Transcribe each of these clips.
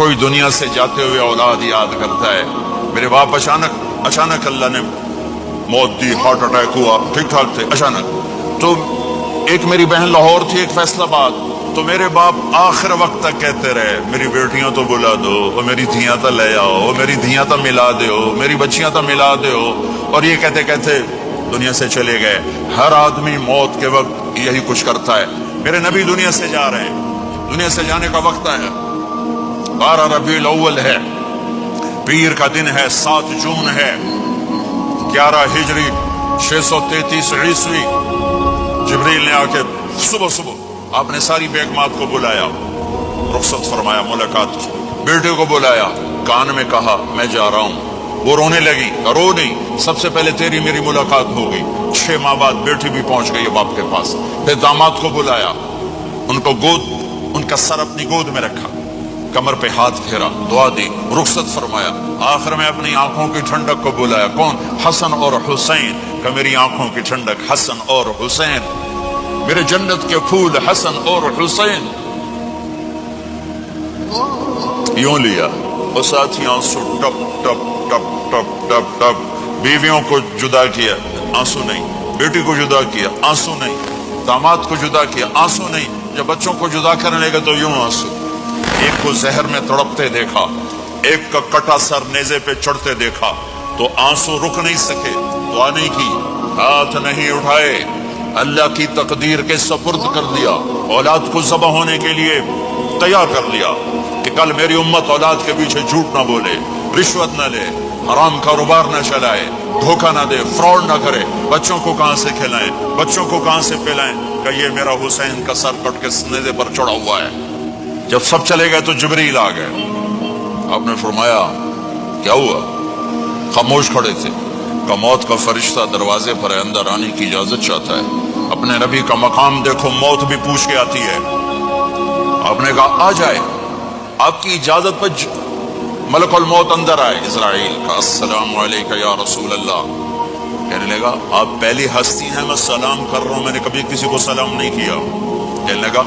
کوئی دنیا سے جاتے ہوئے اولاد یاد کرتا ہے. میرے باپ اچانک اللہ نے موت دی, ہارٹ اٹیک ہوا, ٹھیک ٹھاک تھے, اچانک. تو ایک میری بہن لاہور تھی, ایک فیصل آباد. تو میرے باپ آخر وقت تک کہتے رہے میری بیٹیاں تو بلا دو, اور میری دھیاں تو لے آؤ, اور میری دھیاں تو ملا دو, میری بچیاں تو ملا دو. اور یہ کہتے کہتے دنیا سے چلے گئے. ہر آدمی موت کے وقت یہی کچھ کرتا ہے. میرے نبی دنیا سے جا رہے ہیں, دنیا سے جانے کا وقت ہے. 12 ربیع الاول ہے, پیر کا دن ہے, 7 جون ہے, 11 ہجری 633 عیسوی. جبریل نے آ کے صبح آپ نے ساری بیگمات کو بلایا, رخصت فرمایا, ملاقات کی. بیٹے کو بلایا, کان میں کہا میں جا رہا ہوں. وہ رونے لگی, رو نہیں, سب سے پہلے تیری میری ملاقات ہو گئی. 6 ماہ بعد بیٹی بھی پہنچ گئی باپ کے پاس. پھر داماد کو بلایا, ان کو ان کا سر اپنی گود میں رکھا, کمر پہ ہاتھ پھیرا, دعا دی, رخصت فرمایا. آخر میں اپنی آنکھوں کی ٹھنڈک کو بلایا. کون؟ حسن اور حسین. کہ میری آنکھوں کی ٹھنڈک حسن اور حسین, میرے جنت کے پھول حسن اور حسین. یوں لیا اور ساتھ ہی آنسو ٹپ ٹپ ٹپ ٹپ ٹپ ٹپ. بیویوں کو جدا کیا, آنسو نہیں. بیٹی کو جدا کیا, آنسو نہیں. داماد کو جدا کیا, آنسو نہیں. جب بچوں کو جدا کرنے لگے تو یوں آنسو. ایک کو زہر میں تڑپتے دیکھا, ایک کا کٹا سر نیزے پہ چڑھتے دیکھا, تو آنسو رک نہیں سکے. دعا نہیں کی, ہاتھ نہیں اٹھائے, اللہ کی تقدیر کے سپرد کر دیا. اولاد کو ذبح ہونے کے لیے تیار کر لیا کہ کل میری امت اولاد کے پیچھے جھوٹ نہ بولے, رشوت نہ لے, حرام کاروبار نہ چلائے, دھوکہ نہ دے, فراڈ نہ کرے. بچوں کو کہاں سے کھلائیں, بچوں کو کہاں سے پلائیں, کہ یہ میرا حسین کا سر کٹ کے نیزے پر چڑھا ہوا ہے. جب سب چلے گئے تو جبریل آ گئے. آپ نے فرمایا کیا ہوا؟ خاموش کھڑے تھے. کہ موت کا فرشتہ دروازے پر ہے, اندر آنے کی اجازت چاہتا ہے. اپنے نبی کا مقام دیکھو, موت بھی پوچھ کے آتی ہے. آپ نے کہا آ جائے, آپ کی اجازت پر ملک الموت اندر آئے. اسرائیل کا السلام علیکہ یا رسول اللہ. کہنے لگا آپ پہلی ہستی ہیں, میں سلام کر رہا ہوں, میں نے کبھی کسی کو سلام نہیں کیا. کہنے لگا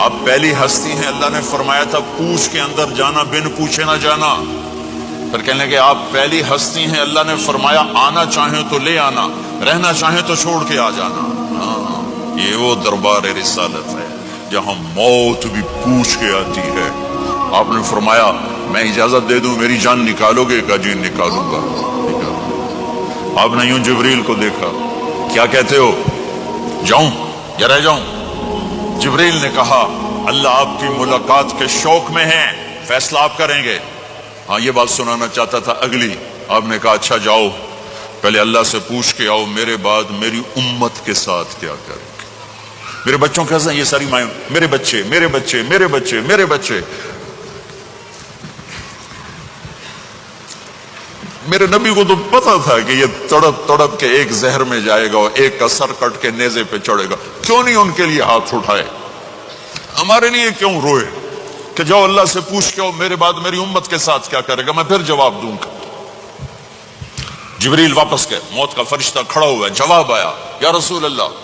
آپ پہلی ہستی ہیں, اللہ نے فرمایا تھا پوچھ کے اندر جانا, بن پوچھے نہ جانا. پھر کہنے لگے آپ پہلی ہستی ہیں, اللہ نے فرمایا آنا چاہیں تو لے آنا, رہنا چاہیں تو چھوڑ کے آ جانا. یہ وہ دربار رسالت ہے جہاں موت بھی پوچھ کے آتی ہے. آپ نے فرمایا میں اجازت دے دوں میری جان نکالو گے؟ کہ جی نکالوں گا. آپ نے یوں جبریل کو دیکھا, کیا کہتے ہو, جاؤں یا رہ جاؤں؟ جبریل نے کہا اللہ آپ کی ملاقات کے شوق میں ہے, فیصلہ آپ کریں گے. ہاں یہ بات سنانا چاہتا تھا اگلی. آپ نے کہا اچھا جاؤ, پہلے اللہ سے پوچھ کے آؤ میرے بعد میری امت کے ساتھ کیا کریں گے. میرے بچوں کے ساتھ یہ ساری مائیں, میرے بچے میرے بچے میرے بچے میرے بچے. میرے نبی کو تو پتا تھا کہ یہ تڑپ تڑپ کے ایک زہر میں جائے گا اور ایک کا سر کٹ کے نیزے پہ چڑھے گا. کیوں نہیں ان کے لیے ہاتھ اٹھائے, ہمارے لیے کیوں روئے کہ جاؤ اللہ سے پوچھ کے میرے بعد میری امت کے ساتھ کیا کرے گا, میں پھر جواب دوں گا. جبریل واپس گئے, موت کا فرشتہ کھڑا ہوا ہے. جواب آیا یا رسول اللہ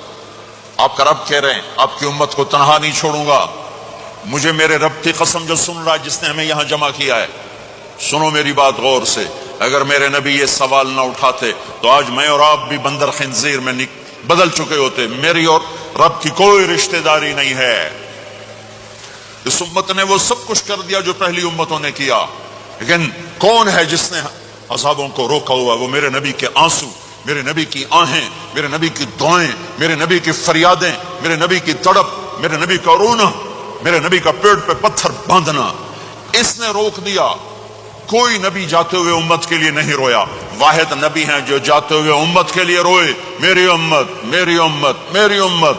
آپ کا رب کہہ رہے ہیں آپ کی امت کو تنہا نہیں چھوڑوں گا. مجھے میرے رب کی قسم جو سن رہا ہے جس نے ہمیں یہاں جمع کیا ہے, سنو میری بات غور سے. اگر میرے نبی یہ سوال نہ اٹھاتے تو آج میں اور آپ بھی بندر خنزیر میں بدل چکے ہوتے. میری اور رب کی کوئی رشتہ داری نہیں ہے. اس امت نے وہ سب کچھ کر دیا جو پہلی امتوں نے کیا, لیکن کون ہے جس نے عذابوں کو روکا ہوا؟ وہ میرے نبی کے آنسو, میرے نبی کی آہیں, میرے نبی کی دعائیں, میرے نبی کی فریادیں, میرے نبی کی تڑپ, میرے نبی کا رونا, میرے نبی کا پیٹ پہ پتھر باندھنا. اس نے روک دیا. کوئی نبی جاتے ہوئے امت کے لیے نہیں رویا. واحد نبی ہیں جو جاتے ہوئے امت کے لیے روئے, میری امت میری امت میری امت.